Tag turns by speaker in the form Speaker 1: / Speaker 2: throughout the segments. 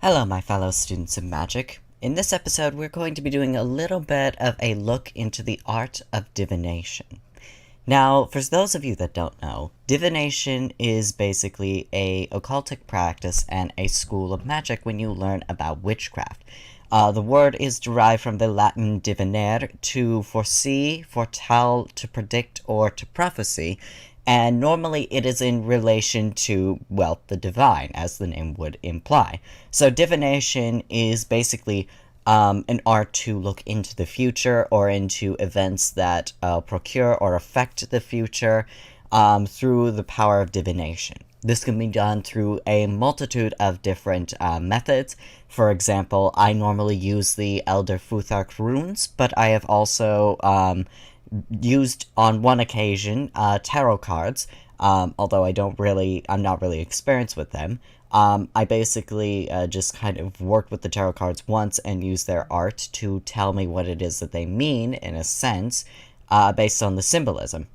Speaker 1: Hello, my fellow students of magic. In this episode, we're going to be doing a little bit of a look into the art of divination. Now, for those of you that don't know, divination is basically a occultic practice and a school of magic when you learn about witchcraft. The word is derived from the Latin divinare, to foresee, foretell, to predict, or to prophecy, and normally it is in relation to, well, the divine, as the name would imply. So divination is basically an art to look into the future or into events that procure or affect the future through the power of divination. This can be done through a multitude of different methods. For example, I normally use the Elder Futhark runes, but I have also used on one occasion tarot cards, although I'm not really experienced with them. I basically just kind of worked with the tarot cards once and used their art to tell me what it is that they mean, in a sense, based on the symbolism.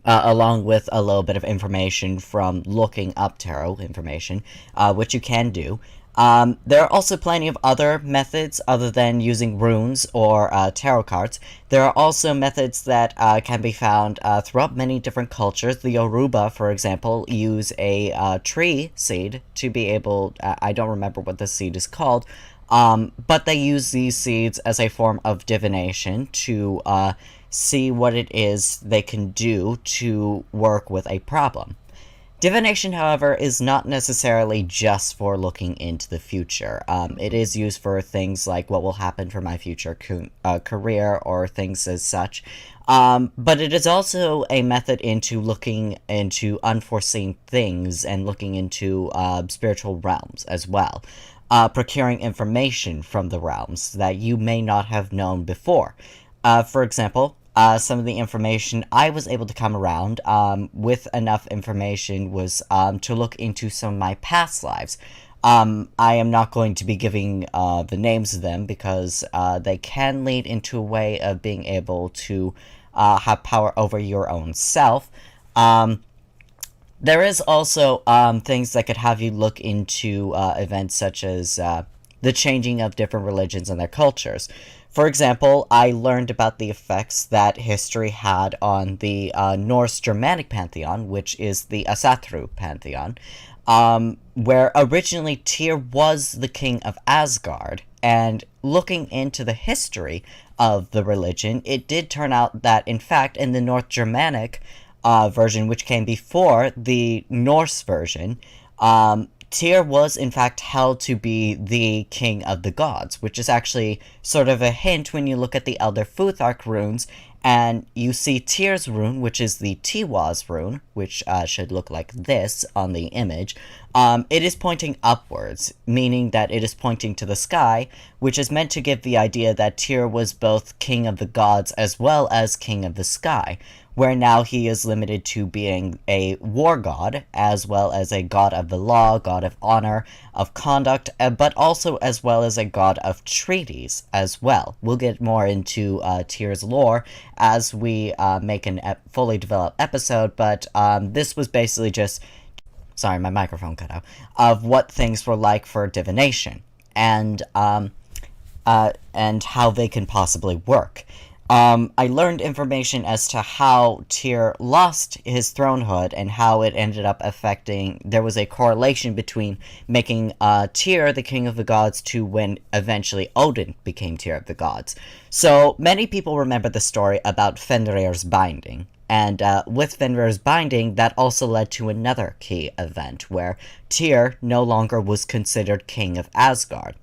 Speaker 1: Along with a little bit of information from looking up tarot information, which you can do. There are also plenty of other methods other than using runes or tarot cards. There are also methods that can be found throughout many different cultures. The Yoruba, for example, use a tree seed to be able... I don't remember what the seed is called, but they use these seeds as a form of divination to see what it is they can do to work with a problem. Divination, however, is not necessarily just for looking into the future. It is used for things like what will happen for my future career or things as such. But it is also a method into looking into unforeseen things and looking into spiritual realms as well. Procuring information from the realms that you may not have known before. For example, some of the information I was able to come around with enough information was to look into some of my past lives. I am not going to be giving the names of them because they can lead into a way of being able to have power over your own self. There is also things that could have you look into events such as the changing of different religions and their cultures. For example, I learned about the effects that history had on the Norse Germanic pantheon, which is the Asatru pantheon, where originally Tyr was the king of Asgard. And looking into the history of the religion, it did turn out that, in fact, in the North Germanic version, which came before the Norse version, Tyr was in fact held to be the king of the gods, which is actually sort of a hint when you look at the Elder Futhark runes, and you see Tyr's rune, which is the Tiwaz rune, which should look like this on the image. It is pointing upwards, meaning that it is pointing to the sky, which is meant to give the idea that Tyr was both king of the gods as well as king of the sky, where now he is limited to being a war god, as well as a god of the law, god of honor, of conduct, but also as well as a god of treaties as well. We'll get more into Tyr's lore as we make a fully developed episode, but this was basically just... Sorry, my microphone cut out. Of what things were like for divination, and how they can possibly work. I learned information as to how Tyr lost his thronehood and how it ended up affecting... There was a correlation between making Tyr the king of the gods to when eventually Odin became Tyr of the gods. So many people remember the story about Fenrir's binding. And with Fenrir's binding, that also led to another key event, where Tyr no longer was considered king of Asgard.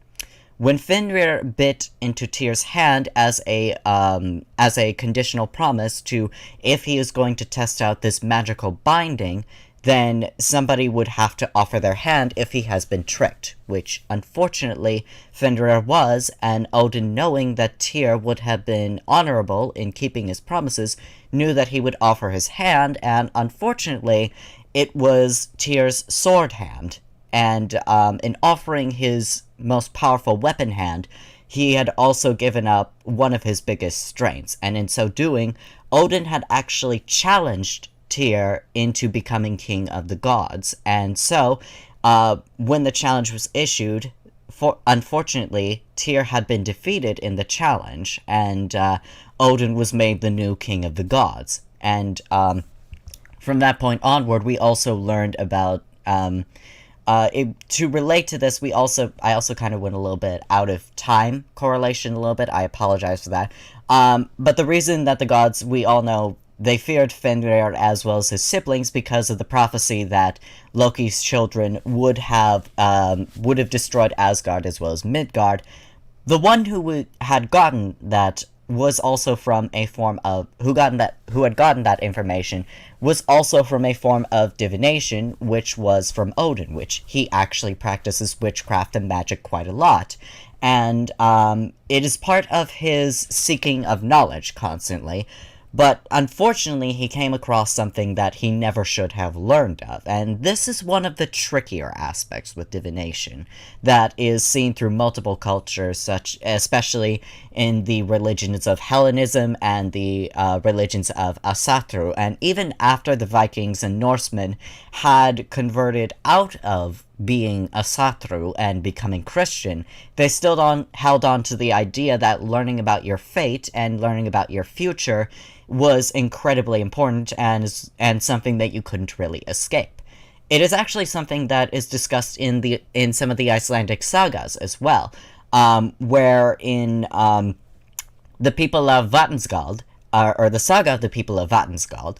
Speaker 1: When Fenrir bit into Tyr's hand as a conditional promise to, if he is going to test out this magical binding, then somebody would have to offer their hand if he has been tricked, which unfortunately Fenrir was, and Odin, knowing that Tyr would have been honorable in keeping his promises, knew that he would offer his hand, and unfortunately it was Tyr's sword hand. And in offering his most powerful weapon hand, he had also given up one of his biggest strengths, and in so doing, Odin had actually challenged Tyr into becoming king of the gods. And so, when the challenge was issued, unfortunately, Tyr had been defeated in the challenge, and Odin was made the new king of the gods. And from that point onward, we also learned about to relate to this. I also kind of went a little bit out of time correlation a little bit. I apologize for that. But the reason that the gods, we all know, they feared Fenrir as well as his siblings because of the prophecy that Loki's children would have destroyed Asgard as well as Midgard. The one who had gotten that was also from a form of who had gotten that information was also from a form of divination, which was from Odin, which he actually practices witchcraft and magic quite a lot. And it is part of his seeking of knowledge constantly. But unfortunately, he came across something that he never should have learned of, and this is one of the trickier aspects with divination that is seen through multiple cultures, especially in the religions of Hellenism and the religions of Asatru, and even after the Vikings and Norsemen had converted out of being Asatru and becoming Christian, they still held on to the idea that learning about your fate and learning about your future was incredibly important and something that you couldn't really escape. It is actually something that is discussed in some of the Icelandic sagas as well, where in the people of Vatnsgald, or the saga of the people of Vatnsgald,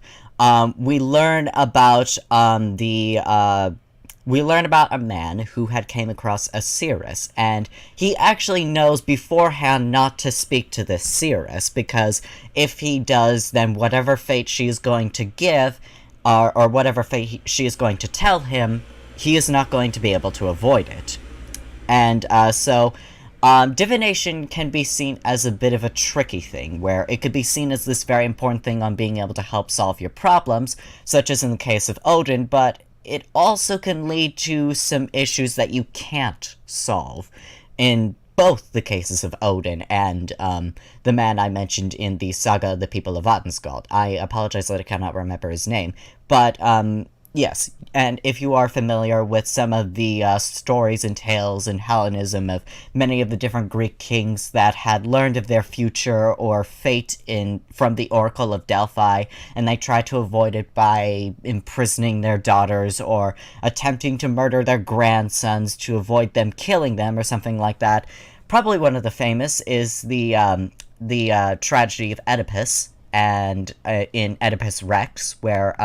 Speaker 1: we learn about a man who had came across a seeress, and he actually knows beforehand not to speak to this seeress, because if he does, then whatever fate she is going to give, or whatever fate she is going to tell him, he is not going to be able to avoid it. And so divination can be seen as a bit of a tricky thing, where it could be seen as this very important thing on being able to help solve your problems, such as in the case of Odin, but it also can lead to some issues that you can't solve in both the cases of Odin and the man I mentioned in the saga of the people of Vatnsgald. I apologize that I cannot remember his name, but yes, and if you are familiar with some of the stories and tales in Hellenism of many of the different Greek kings that had learned of their future or fate from the Oracle of Delphi, and they tried to avoid it by imprisoning their daughters or attempting to murder their grandsons to avoid them killing them or something like that. Probably one of the famous is the tragedy of Oedipus, and in Oedipus Rex, where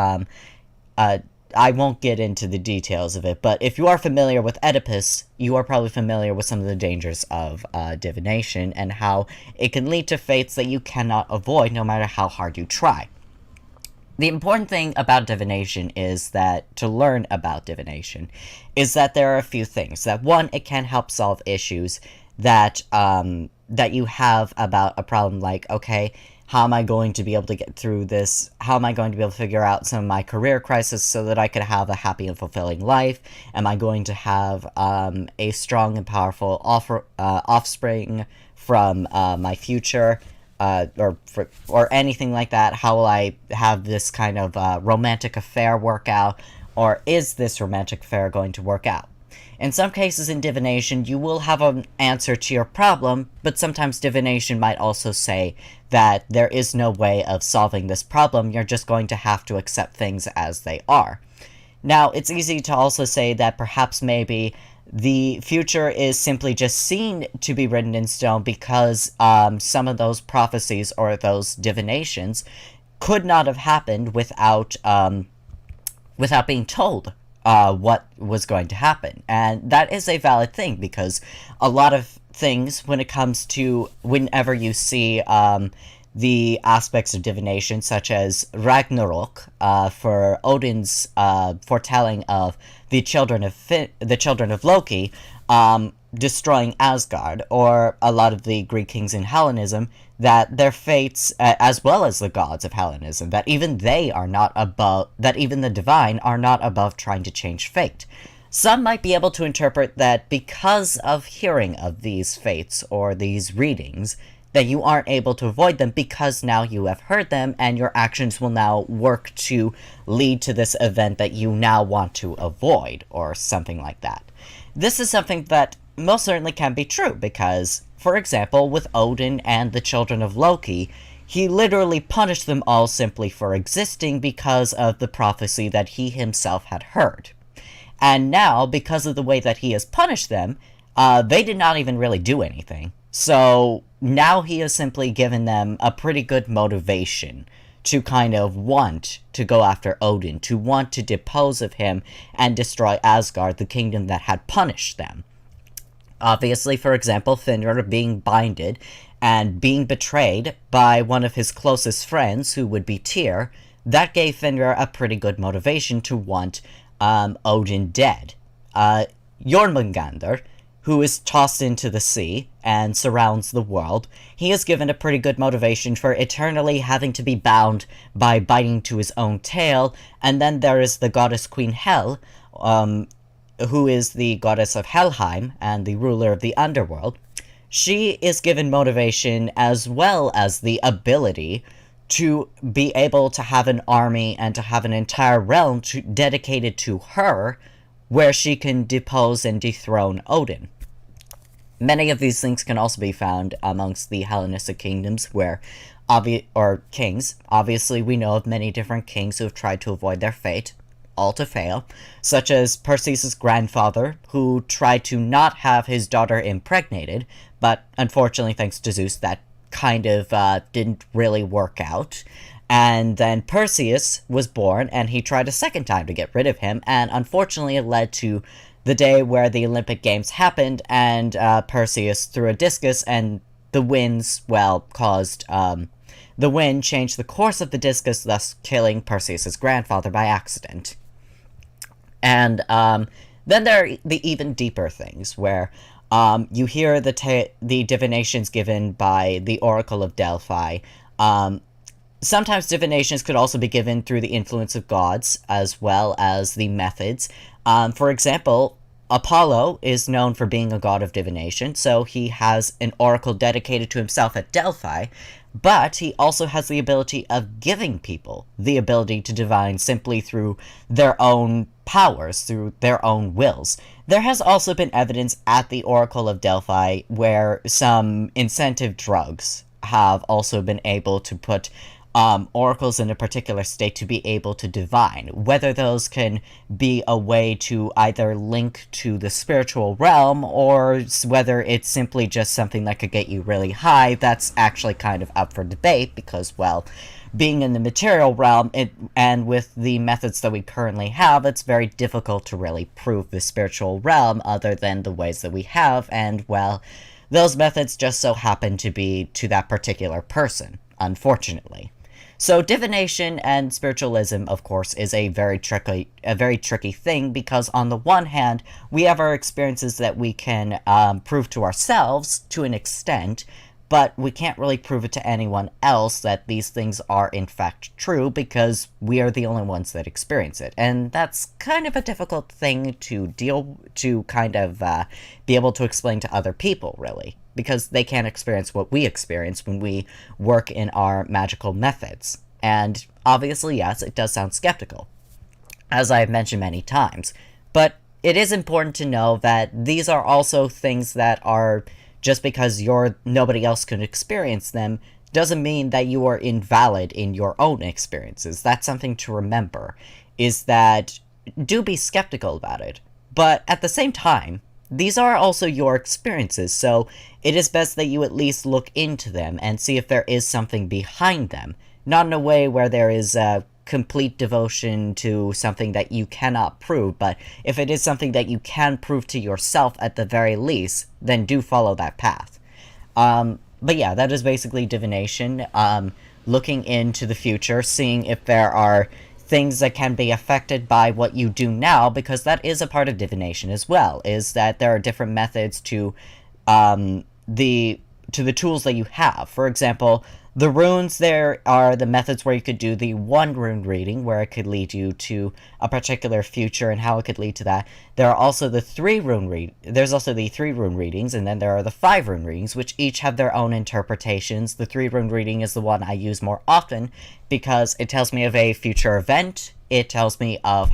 Speaker 1: I won't get into the details of it, but if you are familiar with Oedipus, you are probably familiar with some of the dangers of divination and how it can lead to fates that you cannot avoid no matter how hard you try. The important thing about divination is that, to learn about divination, is that there are a few things. That one, it can help solve issues that you have about a problem, like, okay, how am I going to be able to get through this? How am I going to be able to figure out some of my career crisis so that I could have a happy and fulfilling life? Am I going to have a strong and powerful offspring from my future? Or anything like that? How will I have this kind of romantic affair work out? Or is this romantic affair going to work out? In some cases in divination, you will have an answer to your problem, but sometimes divination might also say that there is no way of solving this problem, you're just going to have to accept things as they are. Now, it's easy to also say that perhaps maybe the future is simply just seen to be written in stone because some of those prophecies or those divinations could not have happened without being told what was going to happen. And that is a valid thing, because a lot of things, when it comes to whenever you see the aspects of divination, such as Ragnarok, for Odin's foretelling of the children of Loki destroying Asgard, or a lot of the Greek kings in Hellenism, that their fates, as well as the gods of Hellenism, that even the divine are not above trying to change fate. Some might be able to interpret that because of hearing of these fates or these readings, that you aren't able to avoid them because now you have heard them and your actions will now work to lead to this event that you now want to avoid, or something like that. This is something that most certainly can be true, because, for example, with Odin and the children of Loki, he literally punished them all simply for existing because of the prophecy that he himself had heard. And now, because of the way that he has punished them, they did not even really do anything. So now he has simply given them a pretty good motivation to kind of want to go after Odin, to want to depose of him and destroy Asgard, the kingdom that had punished them. Obviously, for example, Fenrir being binded and being betrayed by one of his closest friends, who would be Tyr, that gave Fenrir a pretty good motivation to want Odin dead. Jormungandr, who is tossed into the sea and surrounds the world, he is given a pretty good motivation for eternally having to be bound by biting to his own tail. And then there is the goddess Queen Hel, who is the goddess of Helheim and the ruler of the underworld. She is given motivation as well as the ability to be able to have an army and to have an entire realm dedicated to her, where she can depose and dethrone Odin. Many of these things can also be found amongst the Hellenistic kingdoms, where kings. Obviously, we know of many different kings who have tried to avoid their fate, all to fail, such as Perseus' grandfather, who tried to not have his daughter impregnated, but unfortunately, thanks to Zeus, that kind of didn't really work out. And then Perseus was born, and he tried a second time to get rid of him, and unfortunately it led to the day where the Olympic Games happened, and Perseus threw a discus, and the winds, caused, the wind changed the course of the discus, thus killing Perseus' grandfather by accident. And then there are the even deeper things, where you hear the divinations given by the Oracle of Delphi. Sometimes divinations could also be given through the influence of gods, as well as the methods. For example, Apollo is known for being a god of divination, so he has an oracle dedicated to himself at Delphi, but he also has the ability of giving people the ability to divine simply through their own powers, through their own wills. There has also been evidence at the Oracle of Delphi where some incentive drugs have also been able to put oracles in a particular state to be able to divine. Whether those can be a way to either link to the spiritual realm, or whether it's simply just something that could get you really high, that's actually kind of up for debate, because, being in the material realm, and with the methods that we currently have, it's very difficult to really prove the spiritual realm other than the ways that we have, and, those methods just so happen to be to that particular person, unfortunately. So divination and spiritualism, of course, is a very tricky thing, because on the one hand, we have our experiences that we can prove to ourselves to an extent, but we can't really prove it to anyone else that these things are in fact true, because we are the only ones that experience it. And that's kind of a difficult thing to be able to explain to other people, really, because they can't experience what we experience when we work in our magical methods. And obviously, yes, it does sound skeptical, as I have mentioned many times, but it is important to know that these are also things that are, just because nobody else can experience them, doesn't mean that you are invalid in your own experiences. That's something to remember, is that do be skeptical about it, but at the same time, these are also your experiences, so it is best that you at least look into them and see if there is something behind them, not in a way where there is a complete devotion to something that you cannot prove, but if it is something that you can prove to yourself at the very least, then do follow that path. But yeah, that is basically divination, looking into the future, seeing if there are things that can be affected by what you do now, because that is a part of divination as well, is that there are different methods to the tools that you have. For example, the runes, there are the methods where you could do the one rune reading, where it could lead you to a particular future and how it could lead to that. There are also the there's also the 3 rune readings, and then there are the 5 rune readings, which each have their own interpretations. The 3 rune reading is the one I use more often, because it tells me of a future event, it tells me of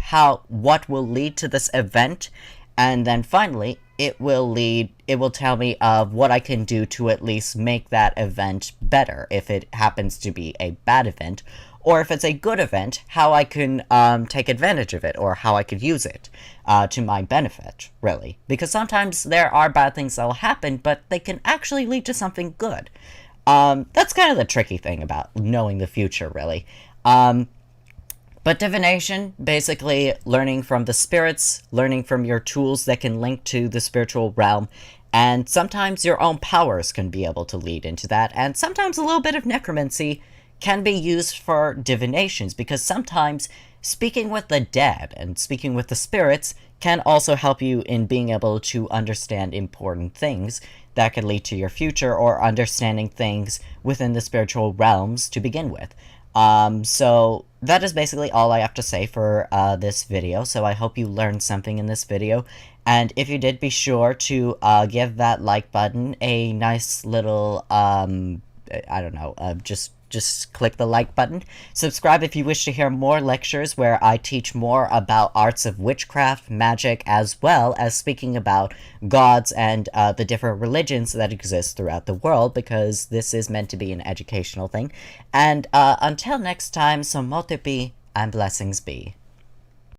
Speaker 1: what will lead to this event, and then finally, it will tell me of what I can do to at least make that event better, if it happens to be a bad event, or if it's a good event, how I can take advantage of it, or how I could use it to my benefit, really. Because sometimes there are bad things that will happen, but they can actually lead to something good. That's kind of the tricky thing about knowing the future, really. But divination, basically learning from the spirits, learning from your tools that can link to the spiritual realm, and sometimes your own powers can be able to lead into that, and sometimes a little bit of necromancy can be used for divinations, because sometimes speaking with the dead and speaking with the spirits can also help you in being able to understand important things that could lead to your future, or understanding things within the spiritual realms to begin with. So that is basically all I have to say for this video, so I hope you learned something in this video, and if you did, be sure to give that like button a nice little, I don't know, just click the like button. Subscribe if you wish to hear more lectures where I teach more about arts of witchcraft, magic, as well as speaking about gods and the different religions that exist throughout the world, because this is meant to be an educational thing. And until next time, so mote be, and blessings be.